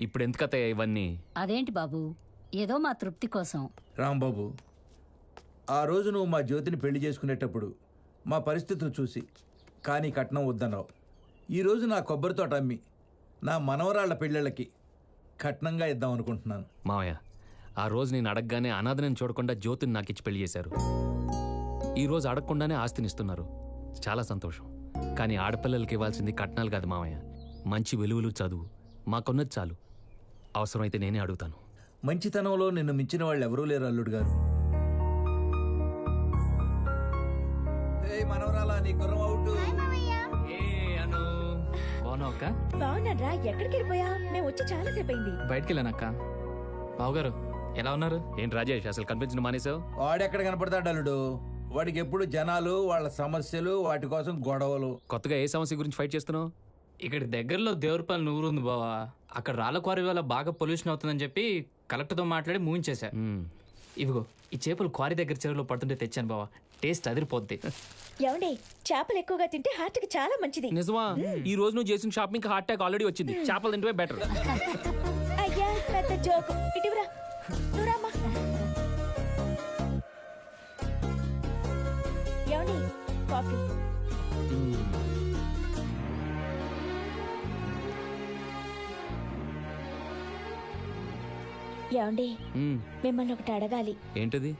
ఇప్పుడు ఎందుకత్తయ్య ఇవన్నీ? అదేంటి బాబు, ఏదో మా తృప్తి కోసం. రాంబాబు, ఆ రోజు నువ్వు మా జ్యోతిని పెళ్లి చేసుకునేటప్పుడు మా పరిస్థితులు చూసి కానీ కట్నం వద్దన్నావు. ఈరోజు నా కొబ్బరి తోట అమ్మి నా మనవరాళ్ల పెళ్ళిళ్ళకి కట్నంగా ఇద్దాం అనుకుంటున్నాను. మావయ్య, ఆ రోజు నేను అడగగానే అనాథనని చూడకుండా జ్యోతిని నాకు ఇచ్చి పెళ్లి చేశారు. ఈరోజు అడగకుండానే ఆస్తినిస్తున్నారు. చాలా సంతోషం. కానీ ఆడపిల్లలకి ఇవ్వాల్సింది కట్నాలు కాదు మావయ్య, మంచి విలువలు, చదువు. మాకున్నది చాలు. అవసరమైతే నేనే అడుగుతాను. మంచితనంలో నిన్ను మించిన వాళ్ళు ఎవరూ లేరు అల్లుడు గారు. మనవరాలా, నీ గుర్రం అవుట్. బాగున్నారా? ఎక్కడికి వెళ్ళిపోయా? మేము వచ్చి చాలా సేపు అయింది. బయటికి వెళ్ళానక్క. బావగారు ఎలా ఉన్నారు? ఏంటి రాజేష్, అసలు కనిపించిన మానేసావు? వాడెక్కడ కనపడతాడు అల్లుడు? వాడికి ఎప్పుడు జనాలు, వాళ్ళ సమస్యలు, వాటి కోసం గొడవలు. కొత్తగా ఏ సమస్య గురించి ఫైట్ చేస్తున్నావు? ఇక్కడ దగ్గరలో దేవరపల్లి నూరు ఉంది బావా. అక్కడ రాళ్ళ క్వారీ వల్ల బాగా పొల్యూషన్ అవుతుందని చెప్పి కలెక్టర్తో మాట్లాడి మూయించేశా. ఇవిగో ఈ చేపలు క్వారీ దగ్గర చెరువులో పడుతుంటే తెచ్చాను బావా. టేస్ట్ అదిరిపోద్ది. ఏమండి, చేపలు ఎక్కువగా తింటే హార్ట్ కి చాలా మంచిది. నిజమా? ఈ రోజు నువ్వు చేసిన షాపింగ్ హార్ట్ అటాక్ ఆల్రెడీ వచ్చింది. చేపలు తింటే బెటర్. అయ్యా పెద్ద జోకు. ఇటువరా, నువ్వురామ్మా. ఏమండి, కాఫీ. ఏమండి, మిమ్మల్ని ఒకటి అడగాలి. ఏంటది?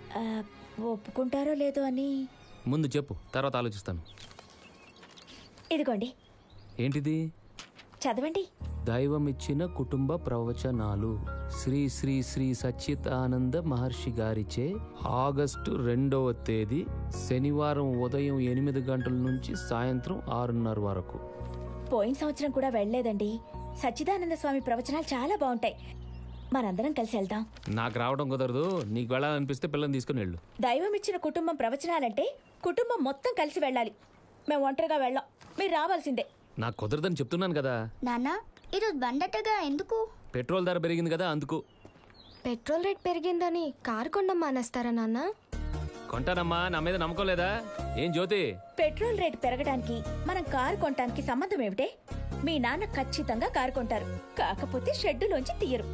ఒప్పుకుంటారో లేదో అని. ముందు చెప్పు, తర్వాత ఆలోచిస్తాను. ఇదిగోండి. ఏంటిది? చదవండి. దైవం ఇచ్చిన కుటుంబ ప్రవచనాలు శ్రీ శ్రీ శ్రీ సచ్చిదానంద మహర్షి గారిచే ఆగస్టు 2వ తేదీ శనివారం ఉదయం 8 గంటల నుంచి సాయంత్రం 6:30 వరకు. పోయిన సంవత్సరం కూడా వెళ్ళలేదండి. సచ్చిదానంద స్వామి ప్రవచనాలు చాలా బాగుంటాయి. మనందరం కలిసి వెళ్దాం. నాకు రావడం కుదరదు. నీకు వెళ్ళాలనిపిస్తే పిల్లల్ని తీసుకుని వెళ్ళు. దైవం ఇచ్చిన కుటుంబం ప్రవచనాలంటే కుటుంబం మొత్తం కలిసి వెళ్ళాలి. మేము ఒంటరిగా వెళ్ళాం. మీరు రావాల్సిందే. నాకు కుదరదని చెప్తున్నాను కదా. నాన్న, ఈరోజు బండటగా ఎందుకు? పెట్రోల్ ధర పెరిగింది కదా, అందుకు. పెట్రోల్ రేట్ పెరిగిందని కారు కొండం మానేస్తారా నాన్న? కొంటానమ్మా, నా మీద నమ్మకం లేదా? ఏం జ్యోతి? పెట్రోల్ రేట్ పెరగడానికి మనం కారు కొనడానికి సంబంధం ఏమిటే? మీ నాన్న ఖచ్చితంగా కారు కొంటారు, కాకపోతే షెడ్డులోంచి తీయరు.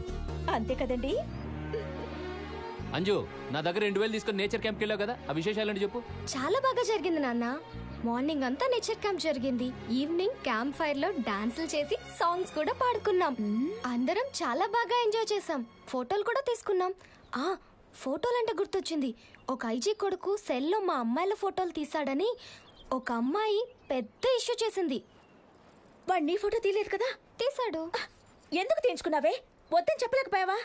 అంతే కదండి? అంజు, నా దగ్గర 2000 తీసుకుని నేచర్ క్యాంప్కి వెళ్ళావు కదా, ఆ విశేషాలంటే చెప్పు. చాలా బాగా జరిగింది నాన్న. మార్నింగ్ అంతా నేచర్ క్యాంప్ జరిగింది. ఈవినింగ్ క్యాంప్ ఫైర్ లో డాన్సులు చేసి సాంగ్స్ కూడా పాడుకున్నాం. అందరం చాలా బాగా ఎంజాయ్ చేసాం. ఫోటోలు కూడా తీసుకున్నాం. ఫోటోలంటే గుర్తొచ్చింది. ఒక ఐజీ కొడుకు సెల్లో మా అమ్మాయిల ఫోటోలు తీసాడని ఒక అమ్మాయి పెద్ద ఇష్యూ చేసింది. వాడు నీ ఫోటో తీయలేదు కదా? తీసాడు. ఎందుకు తీయించుకున్నావే? వద్దని చెప్పలేకపోయావా?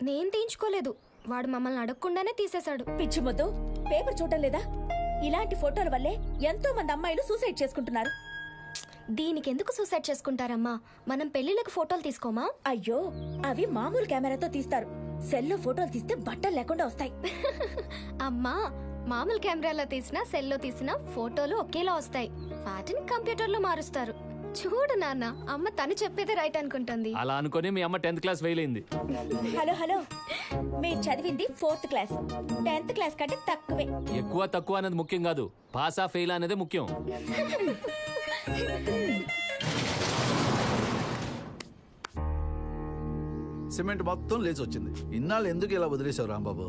నేను తీయించుకోలేదు, వాడు మమ్మల్ని అడగకుండానే తీసేశాడు. పిచ్చి మొద్దు, పేపర్ చూడటం లేదా? ఇలాంటి ఫోటోల వల్లే ఎంతో మంది అమ్మాయిలు సూసైడ్ చేసుకుంటున్నారు. దీనికి ఎందుకు సూసైడ్ చేసుకుంటారమ్మా? మనం పెళ్లిళ్ళకి ఫోటోలు తీసుకోమా? అయ్యో, అవి మామూలు కెమెరాతో తీస్తారు. సెల్లో ఫోటోలు తీస్తే బట్టలు లేకుండా వస్తాయి. అమ్మా, మామూలు కెమెరాలో తీసినా సెల్లో తీసినా ఫోటోలు ఒకేలా వస్తాయి. వాటిని కంప్యూటర్లో మారుస్తారు. చూడు నాన్న, అమ్మ తను చెప్పేదే రైట్ అనుకుంటుంది. అలా అనుకుని మీ అమ్మ 10th క్లాస్ ఫెయిల్ అయింది. హలో, మీరు చదివింది 4th క్లాస్. 10th క్లాస్ కంటే తక్కువే. ఎక్కువ తక్కువ అనేది ముఖ్యం కాదు, పాసా ఫెయిల్ అనేది ముఖ్యం. సిమెంట్ మొత్తం లేచి వచ్చింది. ఇన్నాళ్ళు ఎందుకు ఇలా వదిలేసావు రాంబాబు?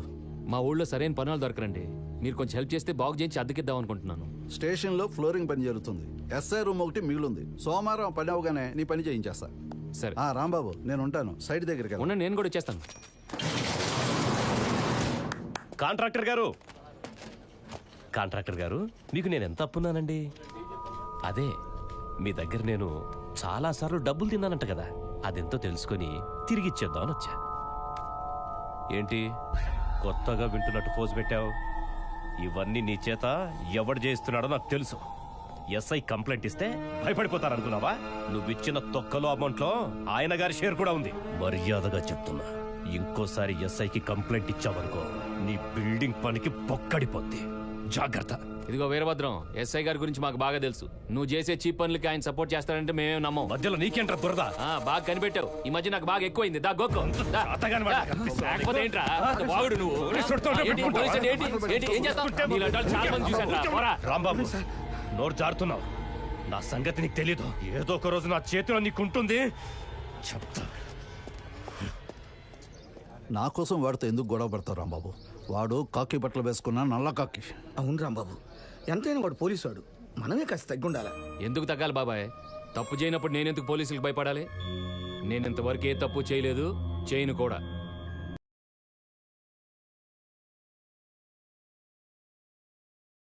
మా ఊళ్ళో సరైన పనులు దొరకరండి. మీరు కొంచెం హెల్ప్ చేస్తే బాగు చేయించి అద్దెకిద్దాం అనుకుంటున్నాను. స్టేషన్ లో ఫ్లోరింగ్ పని జరుగుతుంది. ఎస్ఐ రూమ్ ఒకటి మిగిలింది. సోమవారం పని అవగానే నీ పని చేయించేస్తా. సరే. రాంబాబు, నేను ఉంటాను. సైడ్ దగ్గరికి ఉన్నా, నేను కూడా వచ్చేస్తాను. కాంట్రాక్టర్ గారు, మీకు నేను ఎంత అప్పున్నానండి? అదే, మీ దగ్గర నేను చాలాసార్లు డబ్బులు తిన్నానంట కదా, అదెంతో తెలుసుకొని తిరిగిచ్చేద్దామని వచ్చా. ఏంటి కొత్తగా వింటున్నట్టు పోజు పెట్టావు? ఇవన్నీ నీ చేత ఎవడు చేస్తున్నాడో నాకు తెలుసు. ఎస్ఐ కంప్లైంట్ ఇస్తే భయపడిపోతారనుకున్నావా? నువ్విచ్చిన తొక్కలో అమౌంట్లో ఆయన గారి షేర్ కూడా ఉంది. మర్యాదగా చెప్తున్నా, ఇంకోసారి ఎస్ఐకి కంప్లైంట్ ఇచ్చావనుకో, నీ బిల్డింగ్ పనికి బొక్కడిపోద్ది. జాగ్రత్త. ఇదిగో వీరభద్రం, ఎస్ఐ గారి గురించి మాకు బాగా తెలుసు. నువ్వు చేసే చీప్ పనులకి ఆయన సపోర్ట్ చేస్తాడంటే మేమేం నమ్మం. మధ్యలో నీకేంట్రా దురద? బాగా కనిపెట్టావు. ఈ మధ్య నాకు బాగా ఎక్కువైంది. దా గోకో. రాంబాబు, నోరు జారుతున్నావు. నా సంగతి నీకు తెలీదు. ఏదో ఒక రోజు నా చేతిలో నీకుంటుంది, చెప్తా. నా కోసం వాడితో ఎందుకు గొడవ పడతావు రాంబాబు? వాడు కాకి బట్టలు వేసుకున్నా నల్ల కాకి. అవును రాంబాబు, ఎంతైనా వాడు పోలీసు వాడు, మనమే కాస్త తగ్గుండాలా. ఎందుకు తగ్గాలి బాబాయ్? తప్పు చేయనప్పుడు నేనెందుకు పోలీసులకు భయపడాలి? నేనింతవరకు ఏ తప్పు చేయలేదు, చేయను కూడా.